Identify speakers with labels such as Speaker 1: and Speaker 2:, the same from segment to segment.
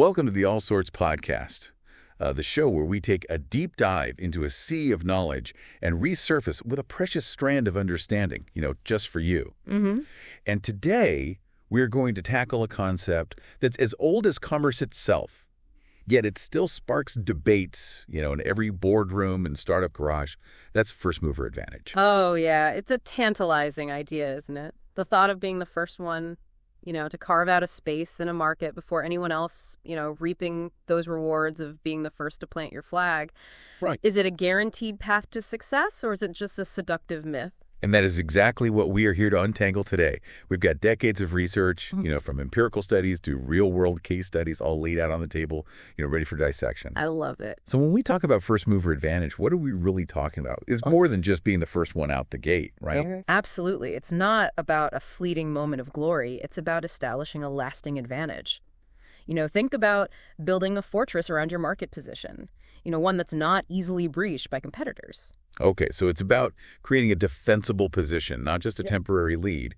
Speaker 1: Welcome to the All Sorts Podcast, the show where we take a deep dive into a sea of knowledge and resurface with a precious strand of understanding, just for you. And today, we're going to tackle a concept that's as old as commerce itself, yet it still sparks debates, in every boardroom and startup garage. That's first mover advantage.
Speaker 2: Oh, yeah. It's a tantalizing idea, isn't it? The thought of being the first one, to carve out a space in a market before anyone else, reaping those rewards of being the first to plant your flag.
Speaker 1: Right.
Speaker 2: Is it a guaranteed path to success, or is it just a seductive myth?
Speaker 1: And that is exactly what we are here to untangle today. We've got decades of research, from empirical studies to real-world case studies all laid out on the table, ready for dissection.
Speaker 2: I love it.
Speaker 1: So when we talk about first mover advantage, what are we really talking about? It's more than just being the first one out the gate, right?
Speaker 2: Absolutely. It's not about a fleeting moment of glory. It's about establishing a lasting advantage. Think about building a fortress around your market position, one that's not easily breached by competitors.
Speaker 1: Okay, so it's about creating a defensible position, not just a temporary lead.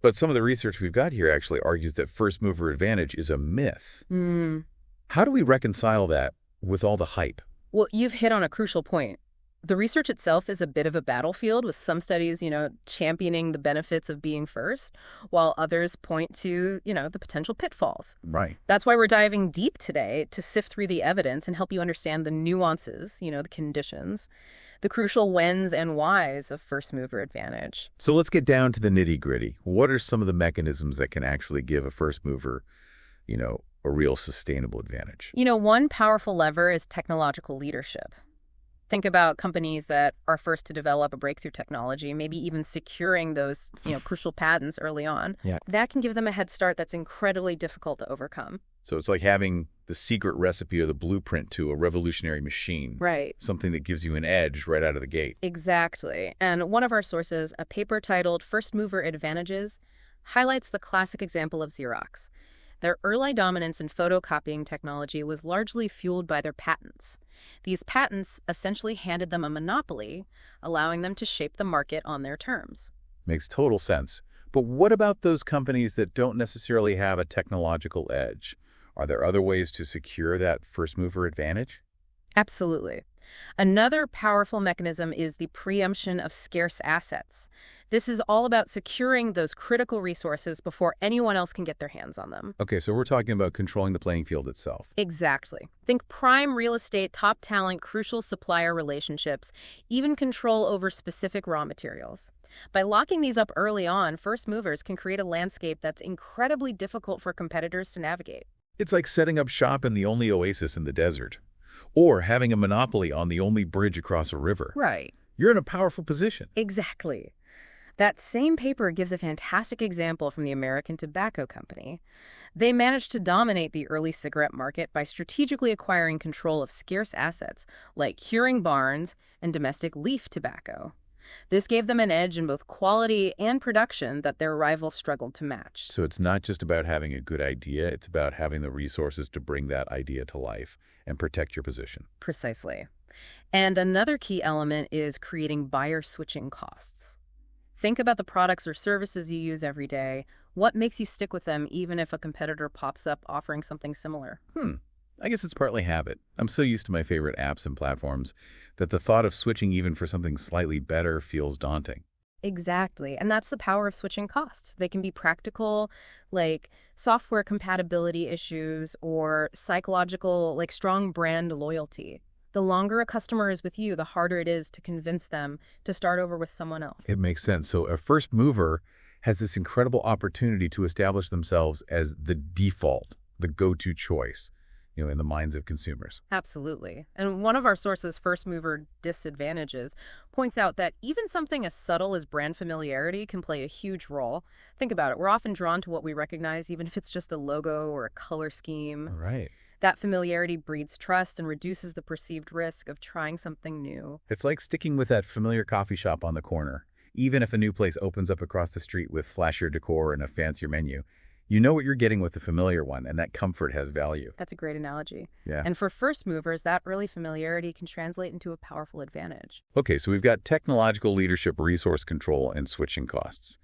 Speaker 1: But some of the research we've got here actually argues that first mover advantage is a myth. How do we reconcile that with all the hype?
Speaker 2: Well, you've hit on a crucial point. The research itself is a bit of a battlefield, with some studies, championing the benefits of being first, while others point to, the potential pitfalls.
Speaker 1: Right.
Speaker 2: That's why we're diving deep today to sift through the evidence and help you understand the nuances, the conditions, the crucial whens and whys of first mover advantage.
Speaker 1: So let's get down to the nitty-gritty. What are some of the mechanisms that can actually give a first mover, a real sustainable advantage?
Speaker 2: One powerful lever is technological leadership. Think about companies that are first to develop a breakthrough technology, maybe even securing those, crucial patents early on.
Speaker 1: Yeah.
Speaker 2: That can give them a head start that's incredibly difficult to overcome.
Speaker 1: So it's like having the secret recipe or the blueprint to a revolutionary machine.
Speaker 2: Right.
Speaker 1: Something that gives you an edge right out of the gate.
Speaker 2: Exactly. And one of our sources, a paper titled First Mover Advantages, highlights the classic example of Xerox. Their early dominance in photocopying technology was largely fueled by their patents. These patents essentially handed them a monopoly, allowing them to shape the market on their terms.
Speaker 1: Makes total sense. But what about those companies that don't necessarily have a technological edge? Are there other ways to secure that first mover advantage?
Speaker 2: Absolutely. Another powerful mechanism is the preemption of scarce assets. This is all about securing those critical resources before anyone else can get their hands on them.
Speaker 1: Okay, so we're talking about controlling the playing field itself.
Speaker 2: Exactly. Think prime real estate, top talent, crucial supplier relationships, even control over specific raw materials. By locking these up early on, first movers can create a landscape that's incredibly difficult for competitors to navigate.
Speaker 1: It's like setting up shop in the only oasis in the desert, or having a monopoly on the only bridge across a river.
Speaker 2: Right.
Speaker 1: You're in a powerful position.
Speaker 2: Exactly. That same paper gives a fantastic example from the American Tobacco Company. They managed to dominate the early cigarette market by strategically acquiring control of scarce assets like curing barns and domestic leaf tobacco. This gave them an edge in both quality and production that their rivals struggled to match.
Speaker 1: So it's not just about having a good idea, it's about having the resources to bring that idea to life and protect your position.
Speaker 2: Precisely. And another key element is creating buyer switching costs. Think about the products or services you use every day. What makes you stick with them even if a competitor pops up offering something similar?
Speaker 1: I guess it's partly habit. I'm so used to my favorite apps and platforms that the thought of switching even for something slightly better feels daunting.
Speaker 2: Exactly. And that's the power of switching costs. They can be practical, like software compatibility issues, or psychological, like strong brand loyalty. The longer a customer is with you, the harder it is to convince them to start over with someone else.
Speaker 1: It makes sense. So a first mover has this incredible opportunity to establish themselves as the default, the go-to choice, in the minds of consumers.
Speaker 2: Absolutely. And one of our sources, First Mover Disadvantages, points out that even something as subtle as brand familiarity can play a huge role. Think about it. We're often drawn to what we recognize, even if it's just a logo or a color scheme.
Speaker 1: Right.
Speaker 2: That familiarity breeds trust and reduces the perceived risk of trying something new.
Speaker 1: It's like sticking with that familiar coffee shop on the corner. Even if a new place opens up across the street with flashier decor and a fancier menu, you know what you're getting with the familiar one, and that comfort has value.
Speaker 2: That's a great analogy.
Speaker 1: Yeah.
Speaker 2: And for first movers, that early familiarity can translate into a powerful advantage.
Speaker 1: Okay, so we've got technological leadership, resource control, and switching costs.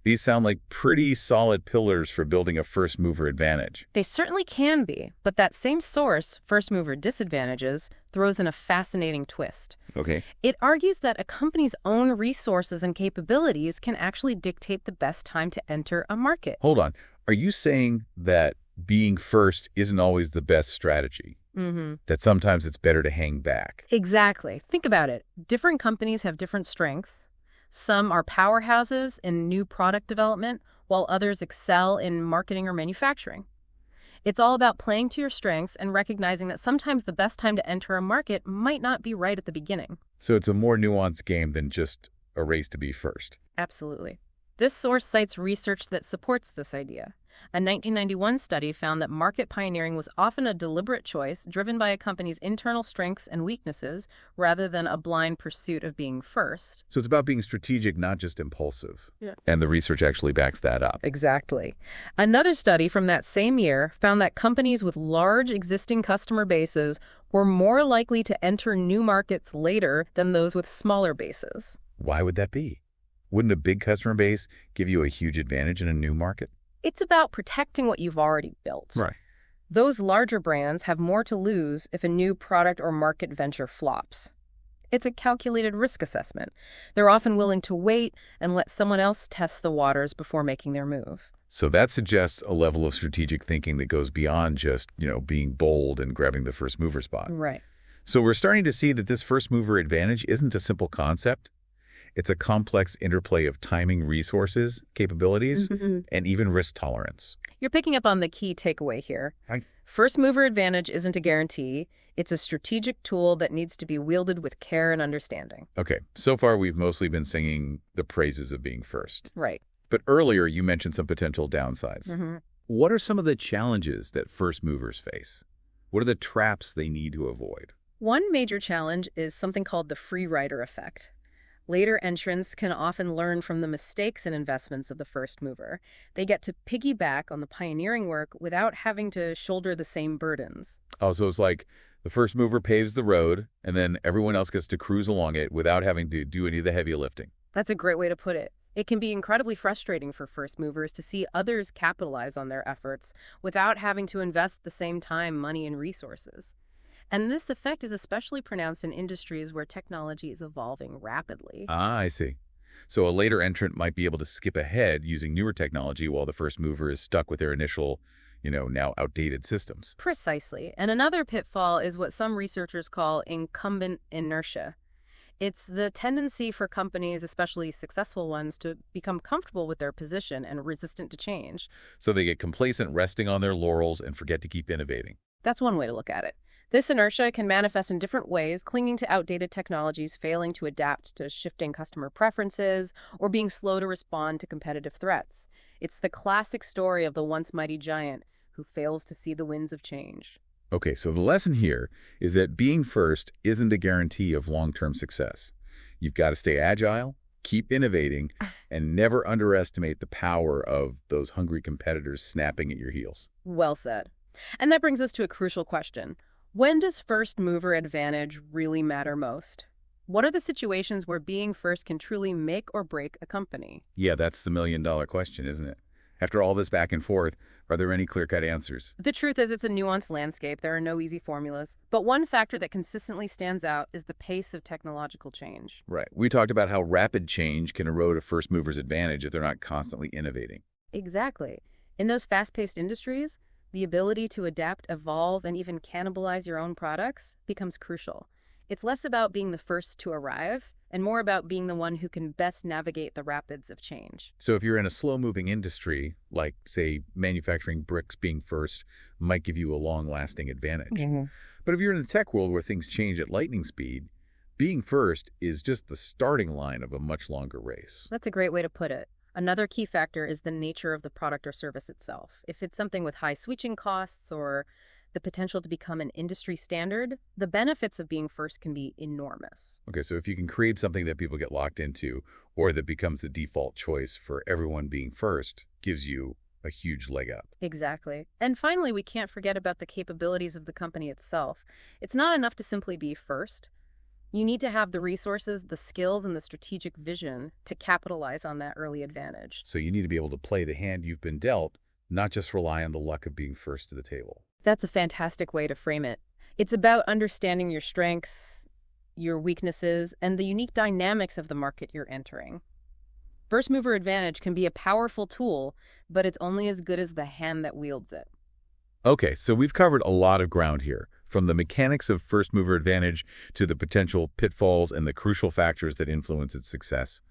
Speaker 1: These sound like pretty solid pillars for building a first-mover advantage.
Speaker 2: They certainly can be, but that same source, first mover disadvantages, throws in a fascinating twist.
Speaker 1: Okay.
Speaker 2: It argues that a company's own resources and capabilities can actually dictate the best time to enter a market.
Speaker 1: Hold on. Are you saying that being first isn't always the best strategy?
Speaker 2: Mm-hmm.
Speaker 1: That sometimes it's better to hang back?
Speaker 2: Exactly. Think about it. Different companies have different strengths. Some are powerhouses in new product development, while others excel in marketing or manufacturing. It's all about playing to your strengths and recognizing that sometimes the best time to enter a market might not be right at the beginning.
Speaker 1: So it's a more nuanced game than just a race to be first.
Speaker 2: Absolutely. This source cites research that supports this idea. A 1991 study found that market pioneering was often a deliberate choice driven by a company's internal strengths and weaknesses rather than a blind pursuit of being first.
Speaker 1: So it's about being strategic, not just impulsive.
Speaker 2: Yeah.
Speaker 1: And the research actually backs that up.
Speaker 2: Exactly. Another study from that same year found that companies with large existing customer bases were more likely to enter new markets later than those with smaller bases.
Speaker 1: Why would that be? Wouldn't a big customer base give you a huge advantage in a new market?
Speaker 2: It's about protecting what you've already built.
Speaker 1: Right.
Speaker 2: Those larger brands have more to lose if a new product or market venture flops. It's a calculated risk assessment. They're often willing to wait and let someone else test the waters before making their move.
Speaker 1: So that suggests a level of strategic thinking that goes beyond just, being bold and grabbing the first mover spot.
Speaker 2: Right.
Speaker 1: So we're starting to see that this first mover advantage isn't a simple concept. It's a complex interplay of timing, resources, capabilities, and even risk tolerance.
Speaker 2: You're picking up on the key takeaway here.
Speaker 1: Right.
Speaker 2: First mover advantage isn't a guarantee. It's a strategic tool that needs to be wielded with care and understanding.
Speaker 1: Okay, so far we've mostly been singing the praises of being first.
Speaker 2: Right.
Speaker 1: But earlier you mentioned some potential downsides. What are some of the challenges that first movers face? What are the traps they need to avoid?
Speaker 2: One major challenge is something called the free rider effect. Later entrants can often learn from the mistakes and investments of the first mover. They get to piggyback on the pioneering work without having to shoulder the same burdens.
Speaker 1: Oh, so it's like the first mover paves the road, and then everyone else gets to cruise along it without having to do any of the heavy lifting.
Speaker 2: That's a great way to put it. It can be incredibly frustrating for first movers to see others capitalize on their efforts without having to invest the same time, money, and resources. And this effect is especially pronounced in industries where technology is evolving rapidly.
Speaker 1: Ah, I see. So a later entrant might be able to skip ahead using newer technology while the first mover is stuck with their initial, now outdated systems.
Speaker 2: Precisely. And another pitfall is what some researchers call incumbent inertia. It's the tendency for companies, especially successful ones, to become comfortable with their position and resistant to change.
Speaker 1: So they get complacent resting on their laurels and forget to keep innovating.
Speaker 2: That's one way to look at it. This inertia can manifest in different ways, clinging to outdated technologies, failing to adapt to shifting customer preferences, or being slow to respond to competitive threats. It's the classic story of the once mighty giant who fails to see the winds of change.
Speaker 1: Okay, so the lesson here is that being first isn't a guarantee of long-term success. You've got to stay agile, keep innovating, and never underestimate the power of those hungry competitors snapping at your heels.
Speaker 2: Well said. And that brings us to a crucial question. When does first mover advantage really matter most? What are the situations where being first can truly make or break a company?
Speaker 1: Yeah, that's the million-dollar question, isn't it? After all this back and forth, are there any clear-cut answers?
Speaker 2: The truth is it's a nuanced landscape. There are no easy formulas. But one factor that consistently stands out is the pace of technological change.
Speaker 1: Right. We talked about how rapid change can erode a first mover's advantage if they're not constantly innovating.
Speaker 2: Exactly. In those fast-paced industries, the ability to adapt, evolve, and even cannibalize your own products becomes crucial. It's less about being the first to arrive and more about being the one who can best navigate the rapids of change.
Speaker 1: So if you're in a slow-moving industry, like, say, manufacturing bricks, being first might give you a long-lasting advantage. But if you're in the tech world where things change at lightning speed, being first is just the starting line of a much longer race.
Speaker 2: That's a great way to put it. Another key factor is the nature of the product or service itself. If it's something with high switching costs or the potential to become an industry standard, the benefits of being first can be enormous.
Speaker 1: Okay, so if you can create something that people get locked into or that becomes the default choice for everyone being first, gives you a huge leg up.
Speaker 2: Exactly. And finally, we can't forget about the capabilities of the company itself. It's not enough to simply be first. You need to have the resources, the skills, and the strategic vision to capitalize on that early advantage.
Speaker 1: So you need to be able to play the hand you've been dealt, not just rely on the luck of being first to the table.
Speaker 2: That's a fantastic way to frame it. It's about understanding your strengths, your weaknesses, and the unique dynamics of the market you're entering. First mover advantage can be a powerful tool, but it's only as good as the hand that wields it.
Speaker 1: Okay, so we've covered a lot of ground here, from the mechanics of first mover advantage to the potential pitfalls and the crucial factors that influence its success.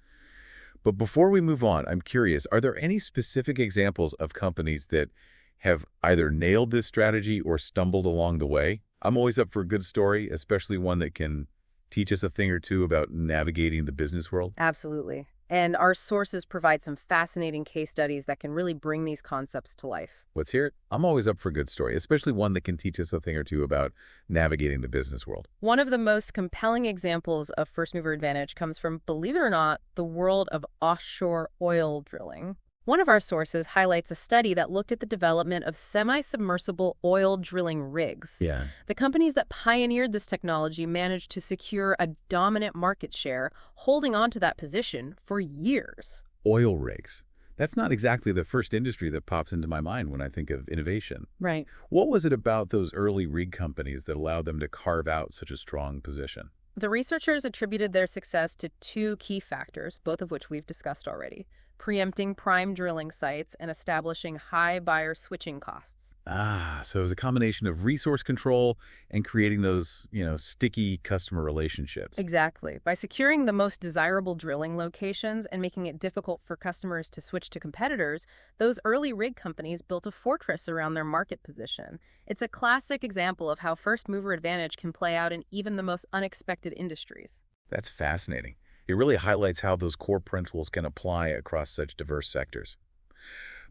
Speaker 1: But before we move on, I'm curious, are there any specific examples of companies that have either nailed this strategy or stumbled along the way? I'm always up for a good story, especially one that can teach us a thing or two about navigating the business world.
Speaker 2: Absolutely. And our sources provide some fascinating case studies that can really bring these concepts to life.
Speaker 1: Let's hear it. I'm always up for a good story, especially one that can teach us a thing or two about navigating the business world.
Speaker 2: One of the most compelling examples of first mover advantage comes from, believe it or not, the world of offshore oil drilling. One of our sources highlights a study that looked at the development of semi-submersible oil drilling rigs.
Speaker 1: Yeah.
Speaker 2: The companies that pioneered this technology managed to secure a dominant market share, holding on to that position for years.
Speaker 1: Oil rigs. That's not exactly the first industry that pops into my mind when I think of innovation.
Speaker 2: Right.
Speaker 1: What was it about those early rig companies that allowed them to carve out such a strong position?
Speaker 2: The researchers attributed their success to two key factors, both of which we've discussed already: preempting prime drilling sites and establishing high buyer switching costs.
Speaker 1: So it was a combination of resource control and creating those, sticky customer relationships.
Speaker 2: Exactly. By securing the most desirable drilling locations and making it difficult for customers to switch to competitors, those early rig companies built a fortress around their market position. It's a classic example of how first mover advantage can play out in even the most unexpected industries.
Speaker 1: That's fascinating. It really highlights how those core principles can apply across such diverse sectors.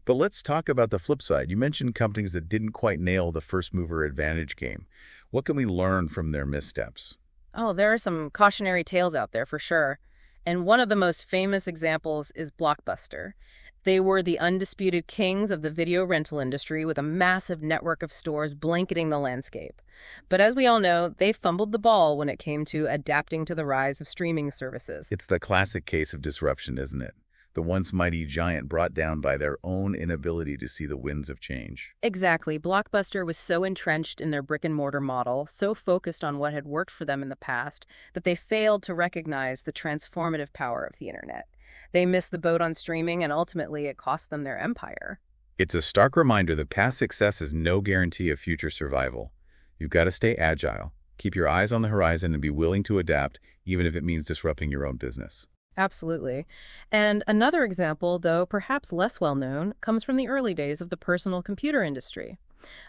Speaker 1: But let's talk about the flip side. You mentioned companies that didn't quite nail the first mover advantage game. What can we learn from their missteps?
Speaker 2: Oh, there are some cautionary tales out there for sure. And one of the most famous examples is Blockbuster. They were the undisputed kings of the video rental industry with a massive network of stores blanketing the landscape. But as we all know, they fumbled the ball when it came to adapting to the rise of streaming services.
Speaker 1: It's the classic case of disruption, isn't it? The once mighty giant brought down by their own inability to see the winds of change.
Speaker 2: Exactly. Blockbuster was so entrenched in their brick-and-mortar model, so focused on what had worked for them in the past, that they failed to recognize the transformative power of the internet. They missed the boat on streaming, and ultimately it cost them their empire.
Speaker 1: It's a stark reminder that past success is no guarantee of future survival. You've got to stay agile, keep your eyes on the horizon, and be willing to adapt, even if it means disrupting your own business.
Speaker 2: Absolutely. And another example, though perhaps less well-known, comes from the early days of the personal computer industry.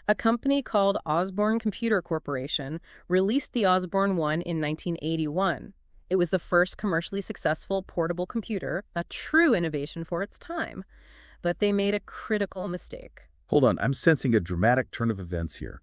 Speaker 2: A company called Osborne Computer Corporation released the Osborne 1 in 1981. It was the first commercially successful portable computer, a true innovation for its time. But they made a critical mistake.
Speaker 1: Hold on, I'm sensing a dramatic turn of events here.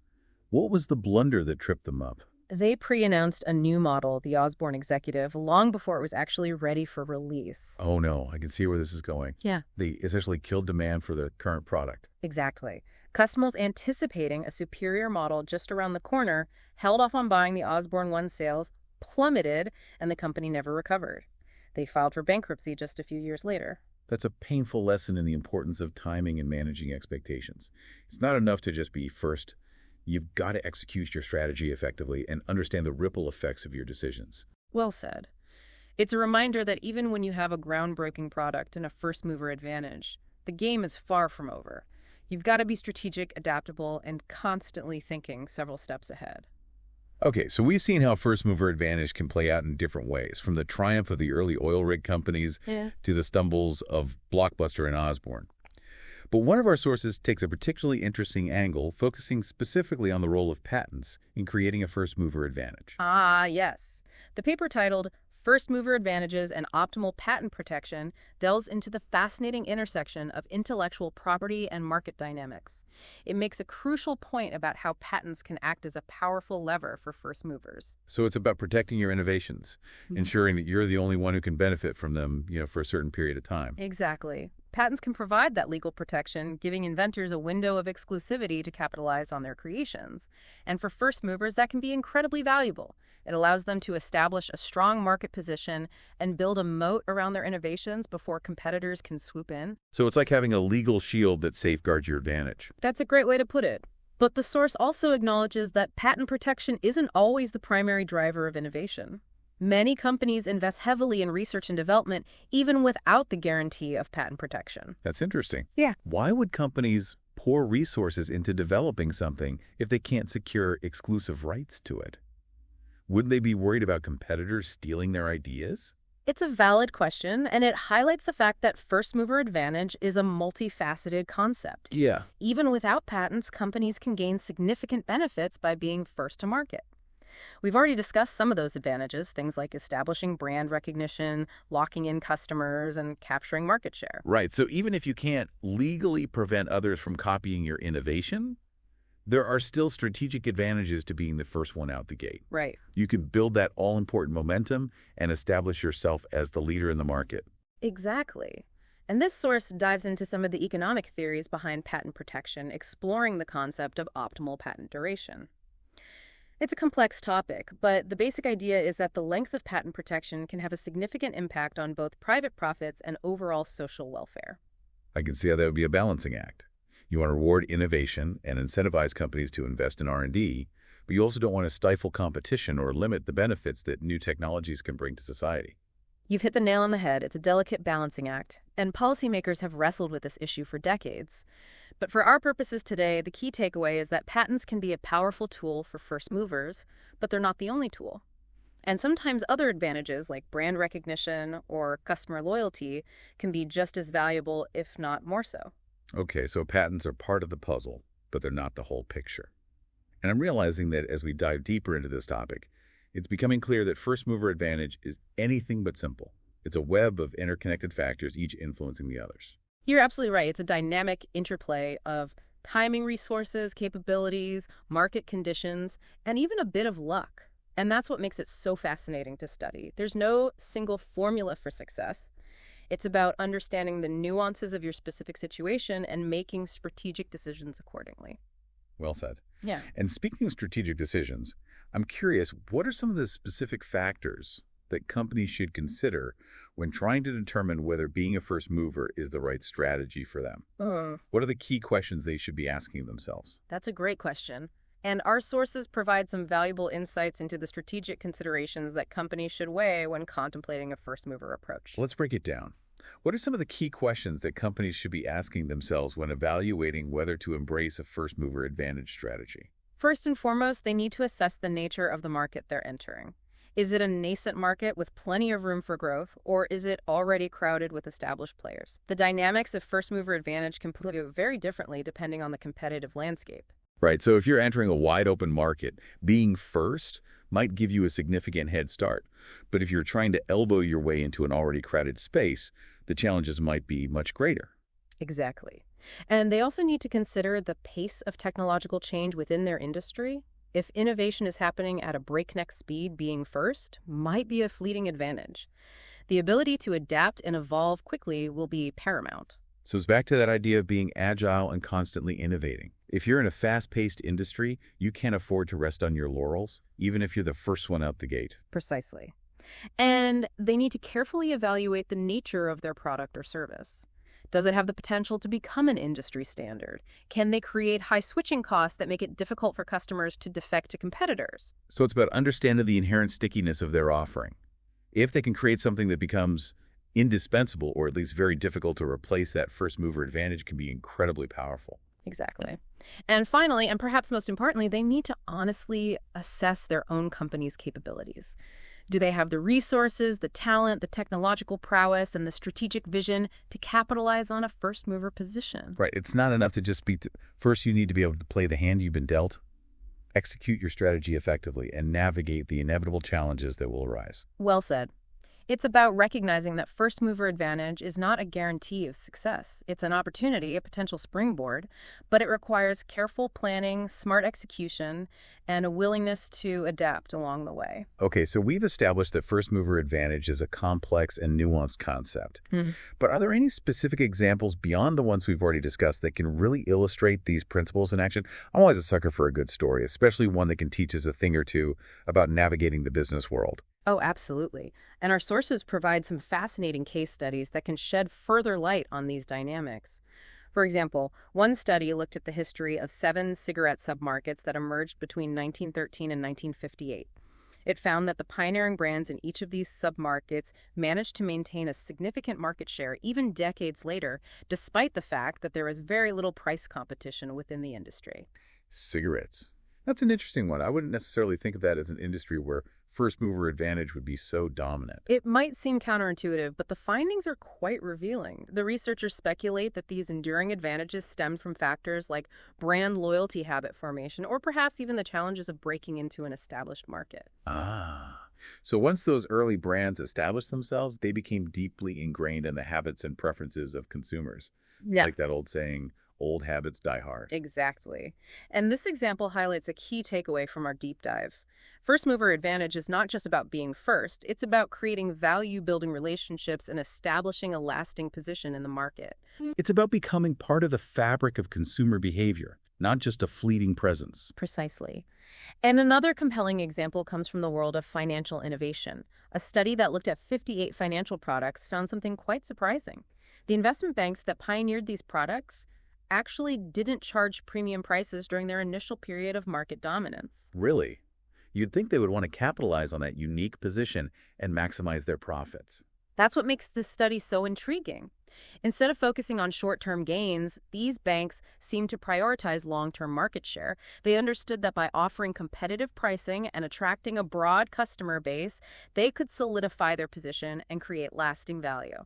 Speaker 1: What was the blunder that tripped them up?
Speaker 2: They pre-announced a new model, the Osborne Executive, long before it was actually ready for release.
Speaker 1: Oh no, I can see where this is going.
Speaker 2: Yeah.
Speaker 1: They essentially killed demand for the current product.
Speaker 2: Exactly. Customers anticipating a superior model just around the corner held off on buying the Osborne 1. Sales plummeted, and the company never recovered. They filed for bankruptcy just a few years later.
Speaker 1: That's a painful lesson in the importance of timing and managing expectations. It's not enough to just be first. You've got to execute your strategy effectively and understand the ripple effects of your decisions.
Speaker 2: Well said. It's a reminder that even when you have a groundbreaking product and a first-mover advantage, the game is far from over. You've got to be strategic, adaptable, and constantly thinking several steps ahead.
Speaker 1: Okay, so we've seen how first mover advantage can play out in different ways, from the triumph of the early oil rig companies to the stumbles of Blockbuster and Osborne. But one of our sources takes a particularly interesting angle, focusing specifically on the role of patents in creating a first mover advantage.
Speaker 2: Ah, yes. The paper titled First Mover Advantages and Optimal Patent Protection delves into the fascinating intersection of intellectual property and market dynamics. It makes a crucial point about how patents can act as a powerful lever for first movers.
Speaker 1: So it's about protecting your innovations, ensuring that you're the only one who can benefit from them, for a certain period of time.
Speaker 2: Exactly. Patents can provide that legal protection, giving inventors a window of exclusivity to capitalize on their creations. And for first movers, that can be incredibly valuable. It allows them to establish a strong market position and build a moat around their innovations before competitors can swoop in.
Speaker 1: So it's like having a legal shield that safeguards your advantage.
Speaker 2: That's a great way to put it. But the source also acknowledges that patent protection isn't always the primary driver of innovation. Many companies invest heavily in research and development, even without the guarantee of patent protection.
Speaker 1: That's interesting.
Speaker 2: Yeah.
Speaker 1: Why would companies pour resources into developing something if they can't secure exclusive rights to it? Wouldn't they be worried about competitors stealing their ideas?
Speaker 2: It's a valid question, and it highlights the fact that first-mover advantage is a multifaceted concept.
Speaker 1: Yeah.
Speaker 2: Even without patents, companies can gain significant benefits by being first to market. We've already discussed some of those advantages, things like establishing brand recognition, locking in customers, and capturing market share.
Speaker 1: Right. So even if you can't legally prevent others from copying your innovation, there are still strategic advantages to being the first one out the gate.
Speaker 2: Right.
Speaker 1: You can build that all-important momentum and establish yourself as the leader in the market.
Speaker 2: Exactly. And this source dives into some of the economic theories behind patent protection, exploring the concept of optimal patent duration. It's a complex topic, but the basic idea is that the length of patent protection can have a significant impact on both private profits and overall social welfare.
Speaker 1: I can see how that would be a balancing act. You want to reward innovation and incentivize companies to invest in R&D, but you also don't want to stifle competition or limit the benefits that new technologies can bring to society.
Speaker 2: You've hit the nail on the head. It's a delicate balancing act, and policymakers have wrestled with this issue for decades. But for our purposes today, the key takeaway is that patents can be a powerful tool for first movers, but they're not the only tool. And sometimes other advantages like brand recognition or customer loyalty can be just as valuable, if not more so.
Speaker 1: Okay, so patents are part of the puzzle, but they're not the whole picture. And I'm realizing that as we dive deeper into this topic, it's becoming clear that first-mover advantage is anything but simple. It's a web of interconnected factors, each influencing the others.
Speaker 2: You're absolutely right. It's a dynamic interplay of timing resources, capabilities, market conditions, and even a bit of luck. And that's what makes it so fascinating to study. There's no single formula for success. It's about understanding the nuances of your specific situation and making strategic decisions accordingly.
Speaker 1: Well said.
Speaker 2: Yeah.
Speaker 1: And speaking of strategic decisions, I'm curious, what are some of the specific factors that companies should consider when trying to determine whether being a first mover is the right strategy for them? What are the key questions they should be asking themselves?
Speaker 2: That's a great question. And our sources provide some valuable insights into the strategic considerations that companies should weigh when contemplating a first mover approach.
Speaker 1: Let's break it down. What are some of the key questions that companies should be asking themselves when evaluating whether to embrace a first mover advantage strategy?
Speaker 2: First and foremost, they need to assess the nature of the market they're entering. Is it a nascent market with plenty of room for growth, or is it already crowded with established players? The dynamics of first-mover advantage can play out very differently depending on the competitive landscape.
Speaker 1: Right, so if you're entering a wide-open market, being first might give you a significant head start. But if you're trying to elbow your way into an already crowded space, the challenges might be much greater.
Speaker 2: Exactly. And they also need to consider the pace of technological change within their industry. If innovation is happening at a breakneck speed, being first might be a fleeting advantage. The ability to adapt and evolve quickly will be paramount.
Speaker 1: So it's back to that idea of being agile and constantly innovating. If you're in a fast-paced industry, you can't afford to rest on your laurels, even if you're the first one out the gate.
Speaker 2: Precisely. And they need to carefully evaluate the nature of their product or service. Does it have the potential to become an industry standard? Can they create high switching costs that make it difficult for customers to defect to competitors?
Speaker 1: So it's about understanding the inherent stickiness of their offering. If they can create something that becomes indispensable, or at least very difficult to replace, that first mover advantage can be incredibly powerful.
Speaker 2: Exactly. And finally, and perhaps most importantly, they need to honestly assess their own company's capabilities. Do they have the resources, the talent, the technological prowess, and the strategic vision to capitalize on a first-mover position?
Speaker 1: Right. It's not enough to just be... First, you need to be able to play the hand you've been dealt, execute your strategy effectively, and navigate the inevitable challenges that will arise.
Speaker 2: Well said. It's about recognizing that first mover advantage is not a guarantee of success. It's an opportunity, a potential springboard, but it requires careful planning, smart execution, and a willingness to adapt along the way.
Speaker 1: Okay, so we've established that first mover advantage is a complex and nuanced concept.
Speaker 2: Mhm.
Speaker 1: But are there any specific examples beyond the ones we've already discussed that can really illustrate these principles in action? I'm always a sucker for a good story, especially one that can teach us a thing or two about navigating the business world.
Speaker 2: Oh, absolutely. And our sources provide some fascinating case studies that can shed further light on these dynamics. For example, one study looked at the history of 7 cigarette submarkets that emerged between 1913 and 1958. It found that the pioneering brands in each of these submarkets managed to maintain a significant market share even decades later, despite the fact that there was very little price competition within the industry.
Speaker 1: Cigarettes. That's an interesting one. I wouldn't necessarily think of that as an industry where first mover advantage would be so dominant.
Speaker 2: It might seem counterintuitive, but the findings are quite revealing. The researchers speculate that these enduring advantages stemmed from factors like brand loyalty habit formation, or perhaps even the challenges of breaking into an established market.
Speaker 1: Ah. So once those early brands established themselves, they became deeply ingrained in the habits and preferences of consumers. It's
Speaker 2: Yeah.
Speaker 1: like that old saying, old habits die hard.
Speaker 2: Exactly. And this example highlights a key takeaway from our deep dive. First mover advantage is not just about being first, it's about creating value-building relationships and establishing a lasting position in the market.
Speaker 1: It's about becoming part of the fabric of consumer behavior, not just a fleeting presence.
Speaker 2: Precisely. And another compelling example comes from the world of financial innovation. A study that looked at 58 financial products found something quite surprising. The investment banks that pioneered these products actually didn't charge premium prices during their initial period of market dominance.
Speaker 1: Really? You'd think they would want to capitalize on that unique position and maximize their profits.
Speaker 2: That's what makes this study so intriguing. Instead of focusing on short-term gains, these banks seem to prioritize long-term market share. They understood that by offering competitive pricing and attracting a broad customer base, they could solidify their position and create lasting value.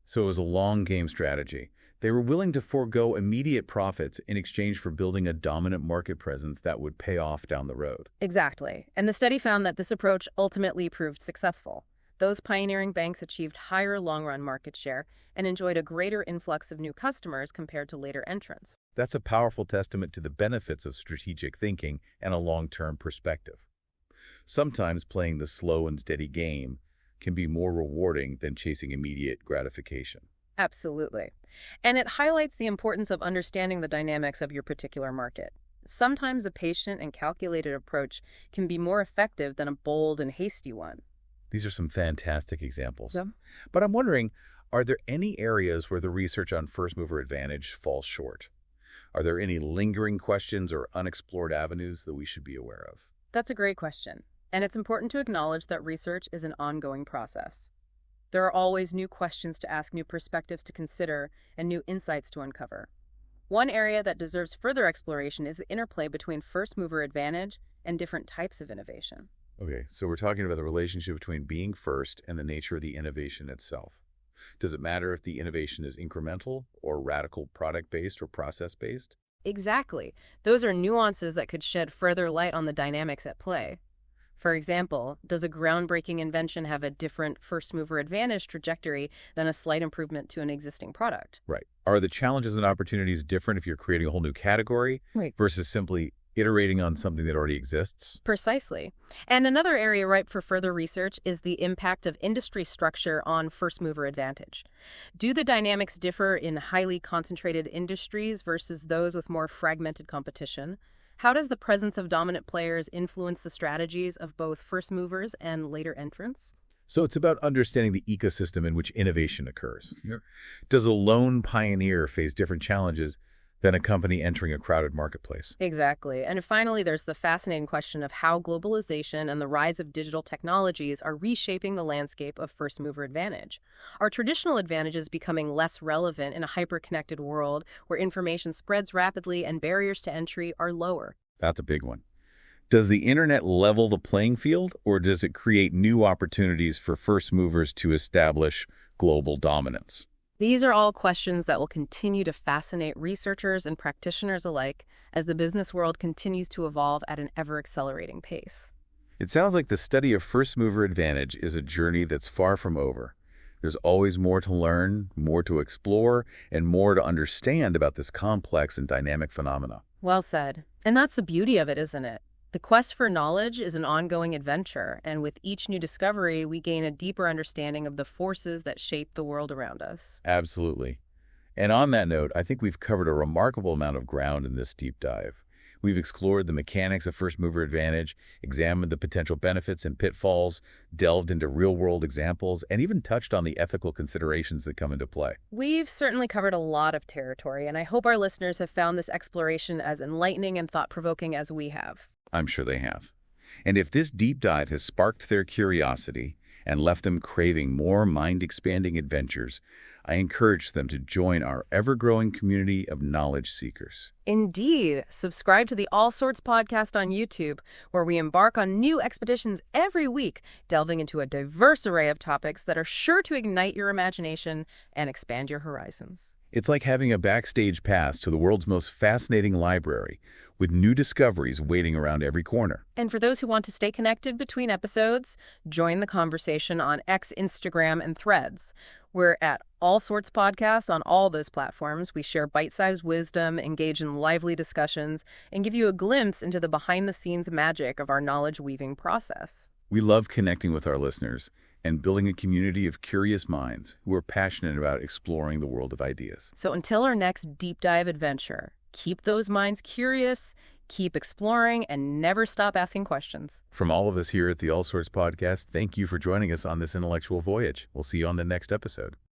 Speaker 1: So it was a long game strategy. They were willing to forego immediate profits in exchange for building a dominant market presence that would pay off down the road.
Speaker 2: Exactly. And the study found that this approach ultimately proved successful. Those pioneering banks achieved higher long-run market share and enjoyed a greater influx of new customers compared to later entrants.
Speaker 1: That's a powerful testament to the benefits of strategic thinking and a long-term perspective. Sometimes playing the slow and steady game can be more rewarding than chasing immediate gratification.
Speaker 2: Absolutely. And it highlights the importance of understanding the dynamics of your particular market. Sometimes a patient and calculated approach can be more effective than a bold and hasty one.
Speaker 1: These are some fantastic examples.
Speaker 2: Yeah.
Speaker 1: But I'm wondering, are there any areas where the research on first mover advantage falls short? Are there any lingering questions or unexplored avenues that we should be aware of?
Speaker 2: That's a great question. And it's important to acknowledge that research is an ongoing process. There are always new questions to ask, new perspectives to consider, and new insights to uncover. One area that deserves further exploration is the interplay between first mover advantage and different types of innovation.
Speaker 1: Okay, so we're talking about the relationship between being first and the nature of the innovation itself. Does it matter if the innovation is incremental or radical product-based or process-based?
Speaker 2: Exactly. Those are nuances that could shed further light on the dynamics at play. For example, does a groundbreaking invention have a different first mover advantage trajectory than a slight improvement to an existing product?
Speaker 1: Right. Are the challenges and opportunities different if you're creating a whole new category
Speaker 2: Right.
Speaker 1: versus simply iterating on something that already exists?
Speaker 2: Precisely. And another area ripe for further research is the impact of industry structure on first mover advantage. Do the dynamics differ in highly concentrated industries versus those with more fragmented competition? How does the presence of dominant players influence the strategies of both first movers and later entrants?
Speaker 1: So it's about understanding the ecosystem in which innovation occurs. Yep. Does a lone pioneer face different challenges than a company entering a crowded marketplace?
Speaker 2: Exactly. And finally, there's the fascinating question of how globalization and the rise of digital technologies are reshaping the landscape of first mover advantage. Are traditional advantages becoming less relevant in a hyper-connected world where information spreads rapidly and barriers to entry are lower?
Speaker 1: That's a big one. Does the internet level the playing field, or does it create new opportunities for first movers to establish global dominance?
Speaker 2: These are all questions that will continue to fascinate researchers and practitioners alike as the business world continues to evolve at an ever-accelerating pace.
Speaker 1: It sounds like the study of first mover advantage is a journey that's far from over. There's always more to learn, more to explore, and more to understand about this complex and dynamic phenomena.
Speaker 2: Well said. And that's the beauty of it, isn't it? The quest for knowledge is an ongoing adventure, and with each new discovery, we gain a deeper understanding of the forces that shape the world around us.
Speaker 1: Absolutely. And on that note, I think we've covered a remarkable amount of ground in this deep dive. We've explored the mechanics of first mover advantage, examined the potential benefits and pitfalls, delved into real-world examples, and even touched on the ethical considerations that come into play.
Speaker 2: We've certainly covered a lot of territory, and I hope our listeners have found this exploration as enlightening and thought-provoking as we have.
Speaker 1: I'm sure they have. And if this deep dive has sparked their curiosity and left them craving more mind-expanding adventures, I encourage them to join our ever-growing community of knowledge seekers.
Speaker 2: Indeed. Subscribe to the All Sorts podcast on YouTube, where we embark on new expeditions every week, delving into a diverse array of topics that are sure to ignite your imagination and expand your horizons.
Speaker 1: It's like having a backstage pass to the world's most fascinating library, with new discoveries waiting around every corner.
Speaker 2: And for those who want to stay connected between episodes, join the conversation on X, Instagram, and Threads. We're at All Sorts Podcasts on all those platforms. We share bite-sized wisdom, engage in lively discussions, and give you a glimpse into the behind-the-scenes magic of our knowledge-weaving process.
Speaker 1: We love connecting with our listeners and building a community of curious minds who are passionate about exploring the world of ideas.
Speaker 2: So until our next deep dive adventure, keep those minds curious, keep exploring, and never stop asking questions.
Speaker 1: From all of us here at the All Sorts Podcast, thank you for joining us on this intellectual voyage. We'll see you on the next episode.